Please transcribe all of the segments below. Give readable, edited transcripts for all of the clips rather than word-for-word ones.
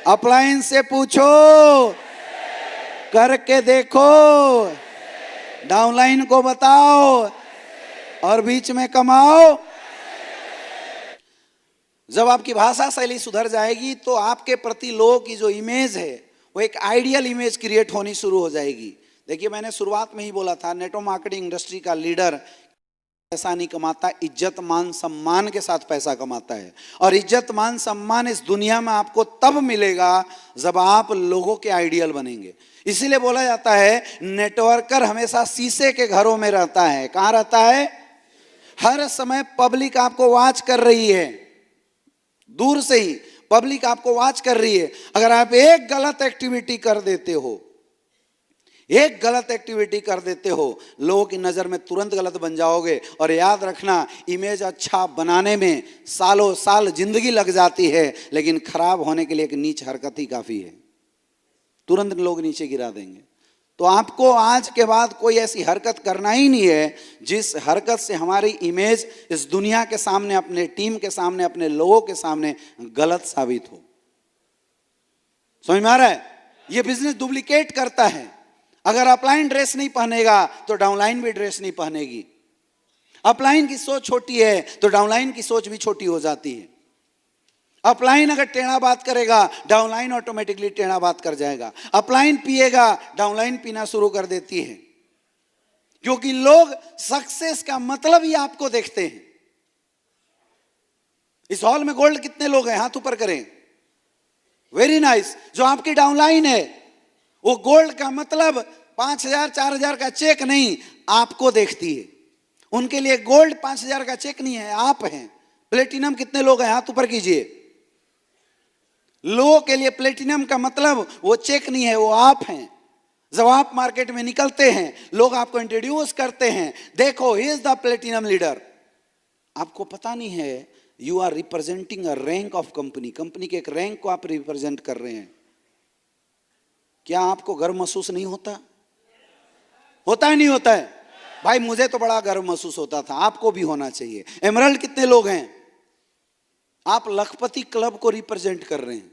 Appliance से पूछो, करके देखो, डाउनलाइन को बताओ और बीच में कमाओ। जब आपकी भाषा शैली सुधर जाएगी तो आपके प्रति लोगों की जो इमेज है वो एक आइडियल इमेज क्रिएट होनी शुरू हो जाएगी। देखिए, मैंने शुरुआत में ही बोला था, नेटवर्क मार्केटिंग इंडस्ट्री का लीडर पैसा नहीं कमाता, इज्जत मान सम्मान के साथ पैसा कमाता है। और इज्जत मान सम्मान इस दुनिया में आपको तब मिलेगा जब आप लोगों के आइडियल बनेंगे। इसीलिए बोला जाता है नेटवर्कर हमेशा शीशे के घरों में रहता है। कहां रहता है? हर समय पब्लिक आपको वॉच कर रही है, दूर से ही पब्लिक आपको वॉच कर रही है। अगर आप एक गलत एक्टिविटी कर देते हो, एक गलत एक्टिविटी कर देते हो, लोगों की नजर में तुरंत गलत बन जाओगे। और याद रखना, इमेज अच्छा बनाने में सालों साल जिंदगी लग जाती है, लेकिन खराब होने के लिए एक नीच हरकत ही काफी है, तुरंत लोग नीचे गिरा देंगे। तो आपको आज के बाद कोई ऐसी हरकत करना ही नहीं है जिस हरकत से हमारी इमेज इस दुनिया के सामने, अपने टीम के सामने, अपने लोगों के सामने गलत साबित हो। समझ में आ रहा है? ये बिजनेस डुप्लीकेट करता है। अगर अपलाइन ड्रेस नहीं पहनेगा तो डाउनलाइन भी ड्रेस नहीं पहनेगी। अपलाइन की सोच छोटी है तो डाउनलाइन की सोच भी छोटी हो जाती है। अपलाइन अगर टेढ़ा बात करेगा, डाउनलाइन ऑटोमेटिकली टेढ़ा बात कर जाएगा। अपलाइन पिएगा, डाउनलाइन पीना शुरू कर देती है, क्योंकि लोग सक्सेस का मतलब ही आपको देखते हैं। इस हॉल में गोल्ड कितने लोग हैं? हाथ ऊपर करें। Very nice. जो आपकी डाउनलाइन है वो गोल्ड का मतलब 5,000 4,000 का चेक नहीं, आपको देखती है। उनके लिए गोल्ड 5,000 का चेक नहीं है, आप हैं। प्लेटिनम कितने लोग हैं? हाथ ऊपर कीजिए। लोगों के लिए प्लेटिनम का मतलब वो चेक नहीं है, वो आप हैं। जब आप मार्केट में निकलते हैं, लोग आपको इंट्रोड्यूस करते हैं, देखो he is the platinum leader. आपको पता नहीं है, you are representing a rank of company. Company के एक रैंक को आप रिप्रेजेंट कर रहे हैं। क्या आपको गर्व महसूस नहीं होता? होता है नहीं होता है? भाई मुझे तो बड़ा गर्व महसूस होता था, आपको भी होना चाहिए। एमरल्ड कितने लोग हैं? आप लखपति क्लब को रिप्रेजेंट कर रहे हैं।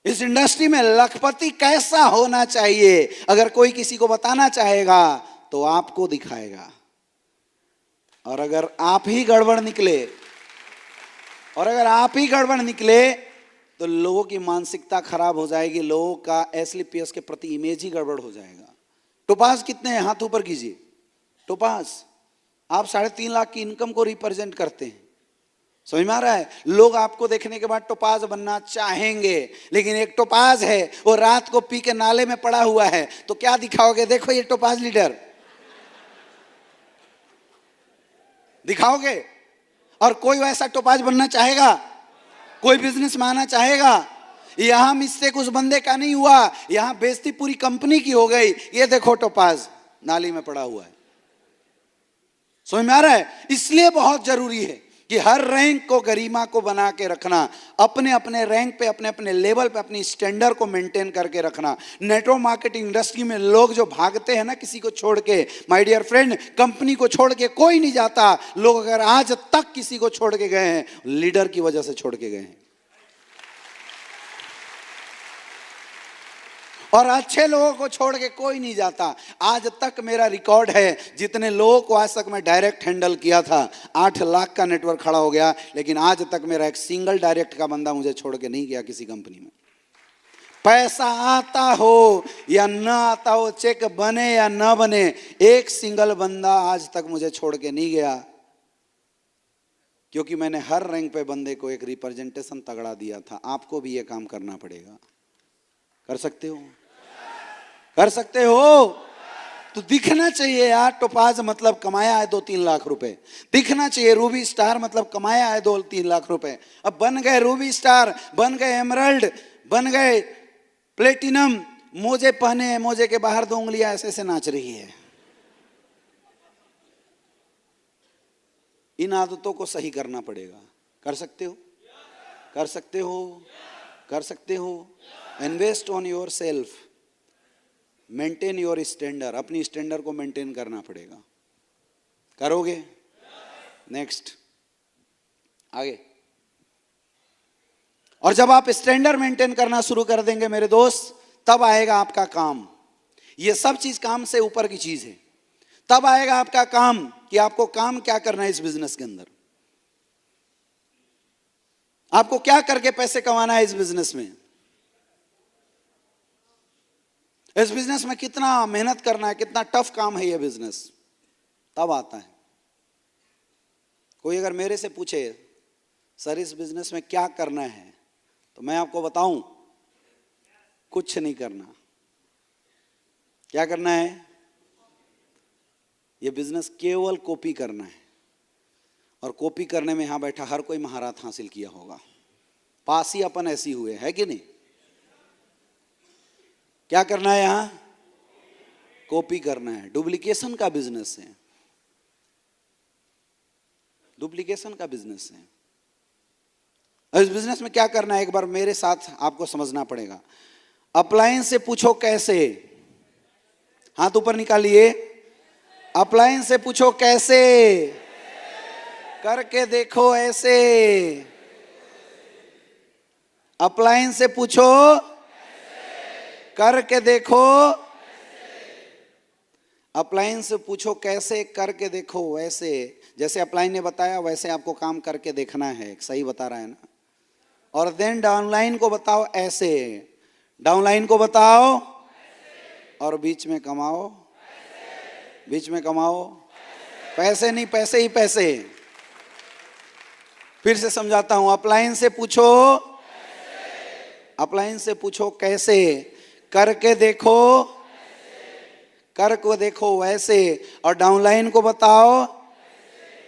इस इंडस्ट्री में लखपति कैसा होना चाहिए अगर कोई किसी को बताना चाहेगा तो आपको दिखाएगा। और अगर आप ही गड़बड़ निकले तो लोगों की मानसिकता खराब हो जाएगी, लोगों का एसलीपीएस के प्रति इमेज ही गड़बड़ हो जाएगा। टोपाज कितने हैं? हाथ ऊपर कीजिए। टोपाज, आप 3.5 लाख की इनकम को रिप्रेजेंट करते हैं। समझ में आ रहा है? लोग आपको देखने के बाद टोपाज बनना चाहेंगे, लेकिन एक टोपाज है वो रात को पी के नाले में पड़ा हुआ है, तो क्या दिखाओगे? देखो ये टोपाज लीडर दिखाओगे? और कोई वैसा टोपाज बनना चाहेगा? कोई बिजनेस में आना चाहेगा? यहां मिस्टेक उस बंदे का नहीं हुआ, यहां बेइज्जती पूरी कंपनी की हो गई। ये देखो टोपाज नाली में पड़ा हुआ है। समझ में आ रहा है? इसलिए बहुत जरूरी है कि हर रैंक को, गरिमा को बना के रखना, अपने अपने रैंक पे, अपने अपने लेवल पे अपनी स्टैंडर्ड को मेंटेन करके रखना। नेटवर्क मार्केटिंग इंडस्ट्री में लोग जो भागते हैं ना किसी को छोड़ के, माय डियर फ्रेंड, कंपनी को छोड़ के कोई नहीं जाता। लोग अगर आज तक किसी को छोड़ के गए हैं, लीडर की वजह से छोड़ के गए हैं। और अच्छे लोगों को छोड़ के कोई नहीं जाता। आज तक मेरा रिकॉर्ड है, जितने लोगों को आज तक मैं डायरेक्ट हैंडल किया था, 8 लाख का नेटवर्क खड़ा हो गया, लेकिन आज तक मेरा एक सिंगल डायरेक्ट का बंदा मुझे छोड़ के नहीं गया किसी कंपनी में। पैसा आता हो या ना आता हो, चेक बने या ना बने, एक सिंगल बंदा आज तक मुझे छोड़ के नहीं गया, क्योंकि मैंने हर रैंक पे बंदे को एक रिप्रेजेंटेशन तगड़ा दिया था। आपको भी ये काम करना पड़ेगा। कर सकते हो? कर सकते हो? तो दिखना चाहिए यार। टोपाज मतलब कमाया है 2-3 लाख रुपए, दिखना चाहिए। रूबी स्टार मतलब कमाया है 2-3 लाख रुपए। अब बन गए रूबी स्टार, बन गए एमरल्ड, बन गए प्लेटिनम, मोजे पहने हैं, मोजे के बाहर 2 उंगलियां ऐसे ऐसे नाच रही है। इन आदतों को सही करना पड़ेगा। कर सकते हो? कर सकते हो? कर सकते हो? Invest on your self, maintain your standard. अपनी स्टैंडर्ड को मेंटेन करना पड़ेगा। करोगे? नेक्स्ट, आगे। और जब आप स्टैंडर्ड मेंटेन करना शुरू कर देंगे मेरे दोस्त, तब आएगा आपका काम। ये सब चीज काम से ऊपर की चीज है। तब आएगा आपका काम कि आपको काम क्या करना है इस बिजनेस के अंदर, आपको क्या करके पैसे कमाना है इस बिजनेस में, इस बिजनेस में कितना मेहनत करना है, कितना टफ काम है ये बिजनेस, तब आता है। कोई अगर मेरे से पूछे सर इस बिजनेस में क्या करना है, तो मैं आपको बताऊं कुछ नहीं करना। क्या करना है? ये बिजनेस केवल कॉपी करना है, और कॉपी करने में यहां बैठा हर कोई महारत हासिल किया होगा, पास ही अपन ऐसी हुए है कि नहीं। क्या करना है? यहां कॉपी करना है। डुप्लीकेशन का बिजनेस है, डुप्लीकेशन का बिजनेस है। इस बिजनेस में क्या करना है, एक बार मेरे साथ आपको समझना पड़ेगा। अप्लायंस से पूछो कैसे, हाथ ऊपर निकालिए। अप्लायंस से पूछो कैसे, करके देखो ऐसे। अप्लायंस से पूछो करके देखो, अप्लायंस से पूछो कैसे, करके देखो वैसे। जैसे अप्लायंस ने बताया वैसे आपको काम करके देखना है, सही बता रहा है ना। और देन डाउनलाइन को बताओ ऐसे, डाउनलाइन को बताओ और बीच में कमाओ, बीच में कमाओ। पैसे नहीं, पैसे ही पैसे। फिर से समझाता हूं। अप्लायंस से पूछो, अप्लायंस से पूछो कैसे, करके देखो, करके देखो वैसे। और डाउनलाइन को बताओ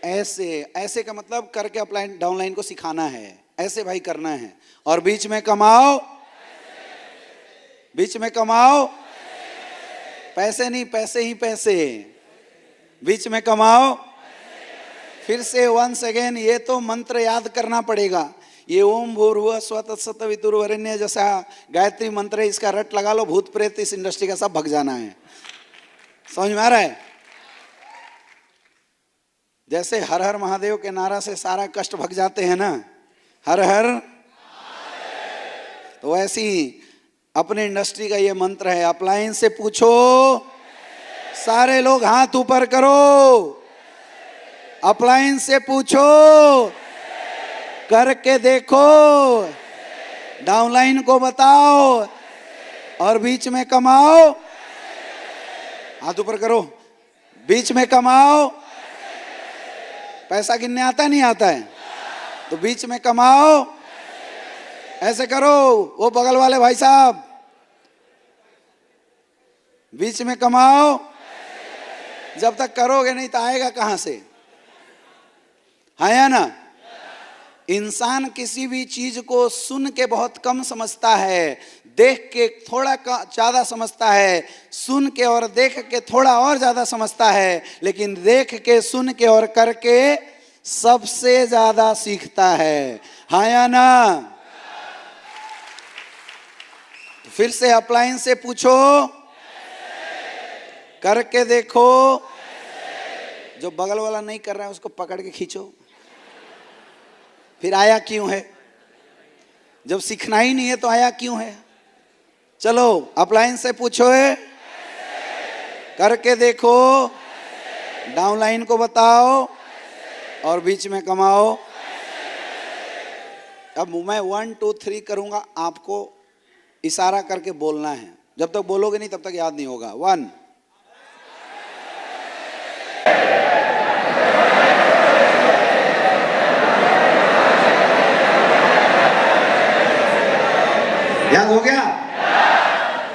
ऐसे। ऐसे का मतलब करके अप्लायंस डाउनलाइन को सिखाना है, ऐसे भाई करना है। और बीच में कमाओ, बीच में कमाओ। पैसे नहीं, पैसे ही पैसे। बीच में कमाओ। फिर से वंस अगेन, ये तो मंत्र याद करना पड़ेगा। ये ओम भूर्भुवः स्वः तत्सवितुर्वरेण्यं जैसा गायत्री मंत्र है, इसका रट लगा लो, भूत प्रेत इस इंडस्ट्री का सब भग जाना है। समझ में आ रहा है? जैसे हर हर महादेव के नारा से सारा कष्ट भग जाते हैं ना, हर हर, तो वैसी अपने इंडस्ट्री का ये मंत्र है। अप्लायंस से पूछो, सारे लोग हाथ ऊपर करो। अप्लायंस से पूछो, करके देखो, डाउनलाइन को बताओ और बीच में कमाओ। हाथ ऊपर करो, बीच में कमाओ। पैसा गिनने आता नहीं आता है, तो बीच में कमाओ। ऐसे करो, वो बगल वाले भाई साहब, बीच में कमाओ। जब तक करोगे नहीं तो आएगा कहां से? है या ना? इंसान किसी भी चीज को सुन के बहुत कम समझता है, देख के थोड़ा ज्यादा समझता है, सुन के और देख के थोड़ा और ज्यादा समझता है, लेकिन देख के, सुन के और करके सबसे ज्यादा सीखता है। हाँ या ना? फिर से अप्लायंस से पूछो, करके देखो। जो बगल वाला नहीं कर रहा है उसको पकड़ के खींचो। फिर आया क्यों है? जब सीखना ही नहीं है तो आया क्यों है? चलो अप्लायंस से पूछो, करके देखो, डाउनलाइन को बताओ और बीच में कमाओ। अब मैं 1 2 3 करूंगा, आपको इशारा करके बोलना है। जब तक बोलोगे नहीं तब तक याद नहीं होगा। 1, याद हो गया?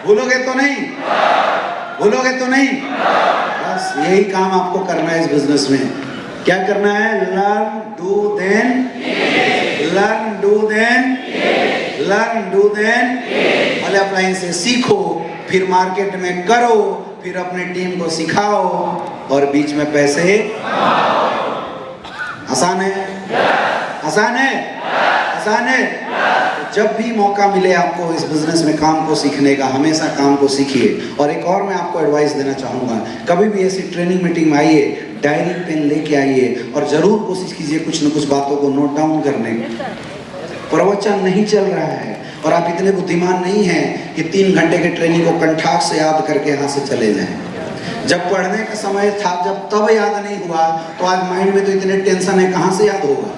भूलोगे तो नहीं? भूलोगे तो नहीं? बस यही काम आपको करना है इस बिजनेस में। क्या करना है? Learn do then, learn do then, learn do then. पहले अप्लायंस से सीखो, फिर मार्केट में करो, फिर अपने टीम को सिखाओ और बीच में पैसे। आसान है? आसान है? आसान है? जब भी मौका मिले आपको इस बिजनेस में काम को सीखने का, हमेशा काम को सीखिए। और एक और मैं आपको एडवाइस देना चाहूँगा, कभी भी ऐसी ट्रेनिंग मीटिंग में आइए, डायरी पेन लेके आइए और ज़रूर कोशिश कीजिए कुछ न कुछ बातों को नोट डाउन करने की। प्रवचन नहीं चल रहा है और आप इतने बुद्धिमान नहीं हैं कि 3 घंटे के ट्रेनिंग को कंठाक से याद करके यहाँ से चले जाएं। जब पढ़ने का समय था, जब तब याद नहीं हुआ, तो आज माइंड में तो इतने टेंशन है, कहाँ से याद होगा?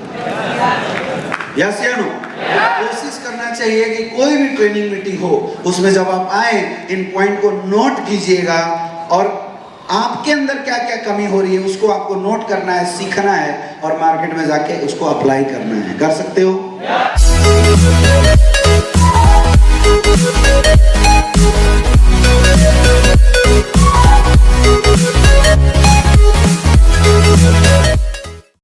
यस या नो? कोशिश करना चाहिए कि कोई भी ट्रेनिंग मीटिंग हो, उसमें जब आप आए इन पॉइंट को नोट कीजिएगा और आपके अंदर क्या क्या कमी हो रही है उसको आपको नोट करना है, सीखना है और मार्केट में जाके उसको अप्लाई करना है। कर सकते हो?